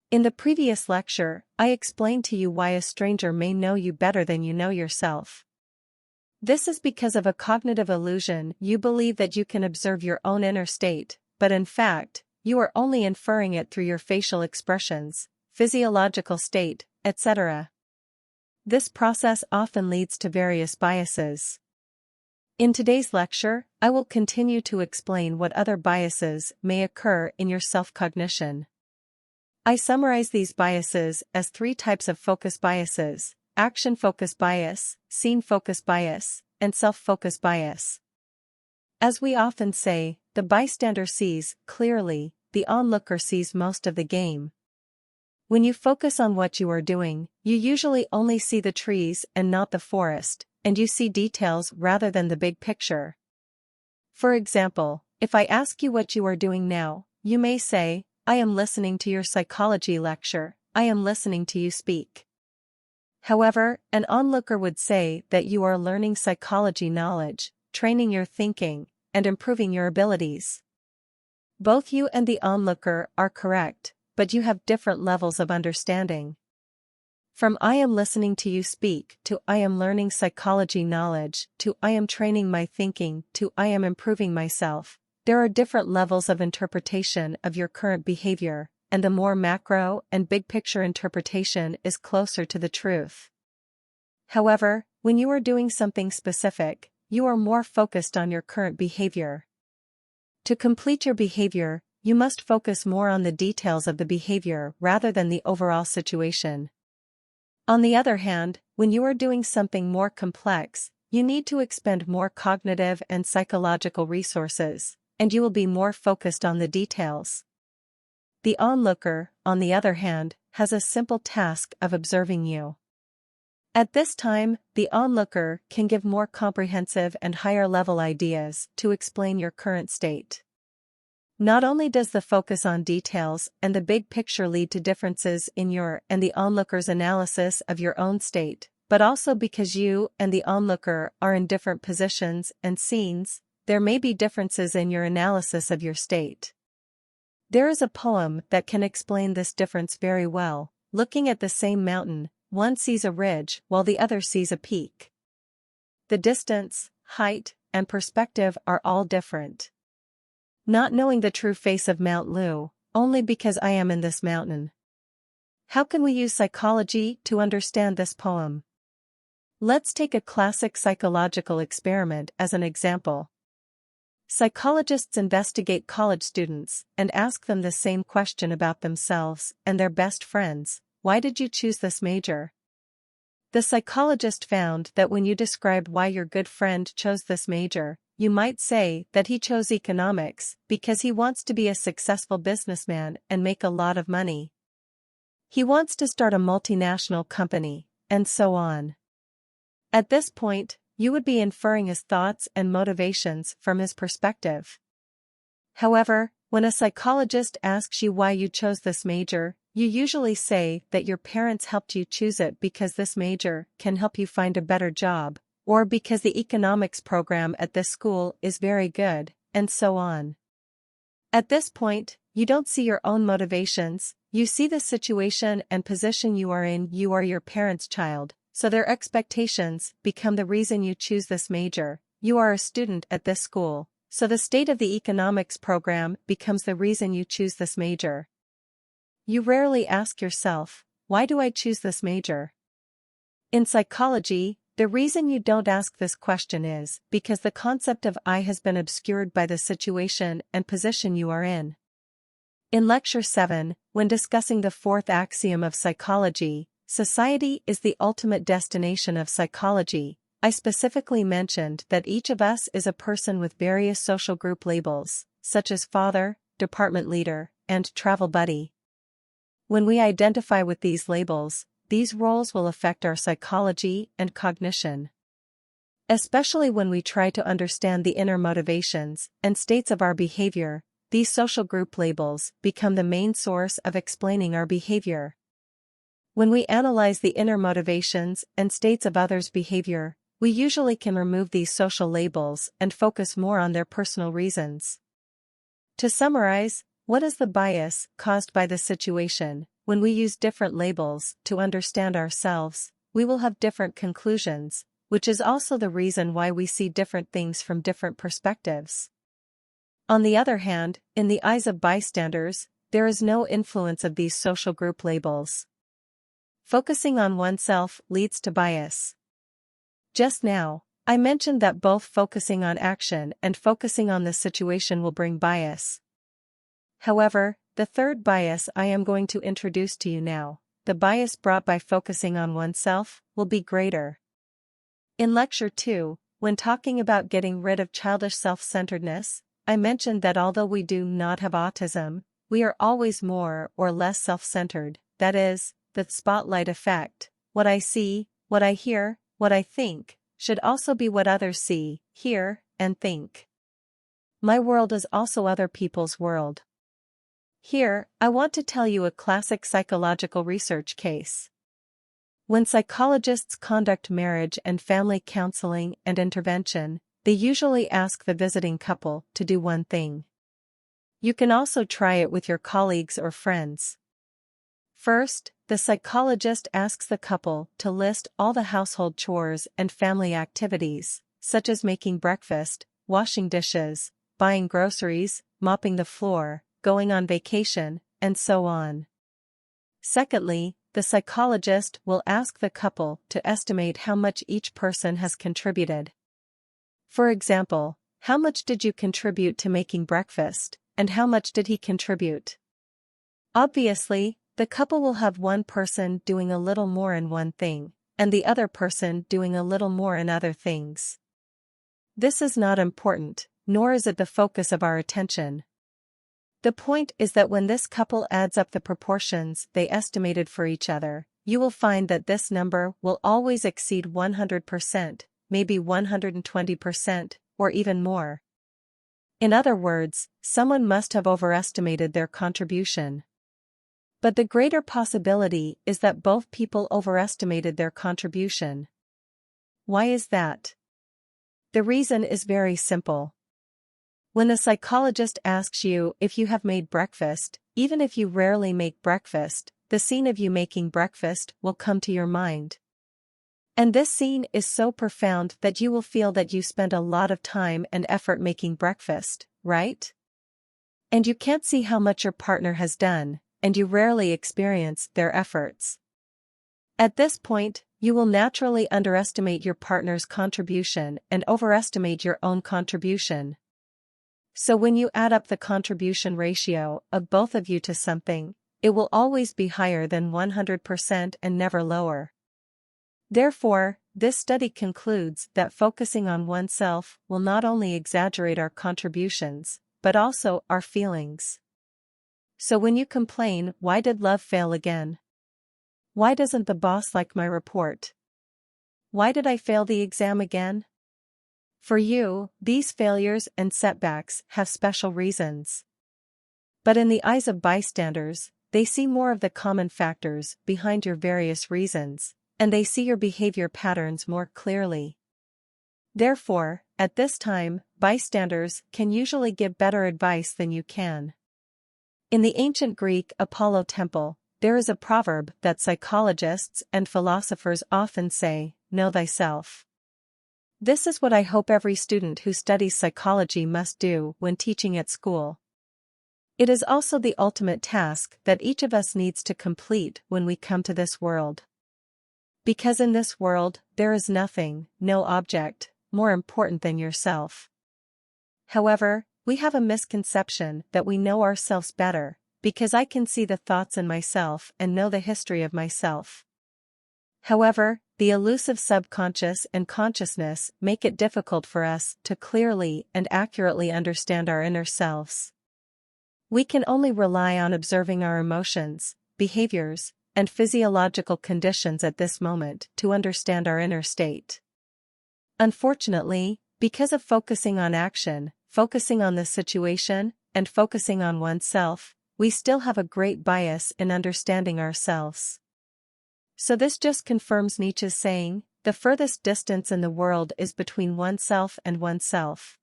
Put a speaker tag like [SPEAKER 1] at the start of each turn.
[SPEAKER 1] In the previous lecture, I explained to you why a stranger may know you better than you know yourself. This is because of a cognitive illusion. You believe that you can observe your own inner state, but in fact, you are only inferring it through your facial expressions, physiological state, etc. This process often leads to various biases. In today's lecture, I will continue to explain what other biases may occur in your self-cognition. I summarize these biases as 3 types of focus biases: action focus bias, scene focus bias, and self-focus bias. As we often say, the bystander sees clearly, the onlooker sees most of the game. When you focus on what you are doing, you usually only see the trees and not the forest, and you see details rather than the big picture. For example, if I ask you what you are doing now, you may say, "I am listening to your psychology lecture, I am listening to you speak." However, an onlooker would say that you are learning psychology knowledge, training your thinking, and improving your abilities. Both you and the onlooker are correct, but you have different levels of understanding. From "I am listening to you speak" to "I am learning psychology knowledge" to "I am training my thinking" to "I am improving myself," there are different levels of interpretation of your current behavior, and the more macro and big picture interpretation is closer to the truth. However, when you are doing something specific, you are more focused on your current behavior. To complete your behavior, you must focus more on the details of the behavior rather than the overall situation. On the other hand, when you are doing something more complex, you need to expend more cognitive and psychological resources, and you will be more focused on the details. The onlooker, on the other hand, has a simple task of observing you. At this time, the onlooker can give more comprehensive and higher-level ideas to explain your current state. Not only does the focus on details and the big picture lead to differences in your and the onlooker's analysis of your own state, but also because you and the onlooker are in different positions and scenes, there may be differences in your analysis of your state. There is a poem that can explain this difference very well. Looking at the same mountain, one sees a ridge while the other sees a peak. The distance, height, and perspective are all different. Not knowing the true face of Mount Lu, only because I am in this mountain. How can we use psychology to understand this poem? Let's take a classic psychological experiment as an example. Psychologists investigate college students and ask them the same question about themselves and their best friends: why did you choose this major? The psychologist found that when you described why your good friend chose this major, you might say that he chose economics because he wants to be a successful businessman and make a lot of money. He wants to start a multinational company, and so on. At this point, you would be inferring his thoughts and motivations from his perspective. However, when a psychologist asks you why you chose this major, you usually say that your parents helped you choose it because this major can help you find a better job, or because the economics program at this school is very good, and so on. At this point, you don't see your own motivations, you see the situation and position you are in. You are your parents' child, so their expectations become the reason you choose this major. You are a student at this school, so the state of the economics program becomes the reason you choose this major. You rarely ask yourself, why do I choose this major? In psychology, the reason you don't ask this question is because the concept of I has been obscured by the situation and position you are in. In Lecture 7, when discussing the 4th axiom of psychology, society is the ultimate destination of psychology, I specifically mentioned that each of us is a person with various social group labels, such as father, department leader, and travel buddy. When we identify with these labels, these roles will affect our psychology and cognition. Especially when we try to understand the inner motivations and states of our behavior, these social group labels become the main source of explaining our behavior. When we analyze the inner motivations and states of others' behavior, we usually can remove these social labels and focus more on their personal reasons. To summarize, what is the bias caused by the situation? when we use different labels to understand ourselves, we will have different conclusions, which is also the reason why we see different things from different perspectives. On the other hand, in the eyes of bystanders, there is no influence of these social group labels. Focusing on oneself leads to bias. Just now, I mentioned that both focusing on action and focusing on the situation will bring bias. However, the third bias I am going to introduce to you now, the bias brought by focusing on oneself, will be greater. In Lecture 2, when talking about getting rid of childish self-centeredness, I mentioned that although we do not have autism, we are always more or less self-centered, that is, the spotlight effect. What I see, what I hear, what I think, should also be what others see, hear, and think. My world is also other people's world. Here, I want to tell you a classic psychological research case. When psychologists conduct marriage and family counseling and intervention, they usually ask the visiting couple to do one thing. You can also try it with your colleagues or friends. First, the psychologist asks the couple to list all the household chores and family activities, such as making breakfast, washing dishes, buying groceries, mopping the floor, going on vacation, and so on. Secondly, the psychologist will ask the couple to estimate how much each person has contributed. For example, how much did you contribute to making breakfast, and how much did he contribute? Obviously, the couple will have one person doing a little more in one thing, and the other person doing a little more in other things. This is not important, nor is it the focus of our attention. The point is that when this couple adds up the proportions they estimated for each other, you will find that this number will always exceed 100%, maybe 120%, or even more. In other words, someone must have overestimated their contribution. But the greater possibility is that both people overestimated their contribution. Why is that? The reason is very simple. When the psychologist asks you if you have made breakfast, even if you rarely make breakfast, the scene of you making breakfast will come to your mind. And this scene is so profound that you will feel that you spent a lot of time and effort making breakfast, right? And you can't see how much your partner has done, and you rarely experience their efforts. At this point, you will naturally underestimate your partner's contribution and overestimate your own contribution. So when you add up the contribution ratio of both of you to something, it will always be higher than 100% and never lower. Therefore, this study concludes that focusing on oneself will not only exaggerate our contributions, but also our feelings. So when you complain, "Why did love fail again? Why doesn't the boss like my report? Why did I fail the exam again?" For you, these failures and setbacks have special reasons. But in the eyes of bystanders, they see more of the common factors behind your various reasons, and they see your behavior patterns more clearly. Therefore, at this time, bystanders can usually give better advice than you can. In the ancient Greek Apollo temple, there is a proverb that psychologists and philosophers often say, "Know thyself." This is what I hope every student who studies psychology must do when teaching at school. It is also the ultimate task that each of us needs to complete when we come to this world. Because in this world, there is nothing, no object, more important than yourself. However, we have a misconception that we know ourselves better, because I can see the thoughts in myself and know the history of myself. However, the elusive subconscious and consciousness make it difficult for us to clearly and accurately understand our inner selves. We can only rely on observing our emotions, behaviors, and physiological conditions at this moment to understand our inner state. Unfortunately, because of focusing on action, focusing on the situation, and focusing on oneself, we still have a great bias in understanding ourselves. So this just confirms Nietzsche's saying, "The furthest distance in the world is between oneself and oneself."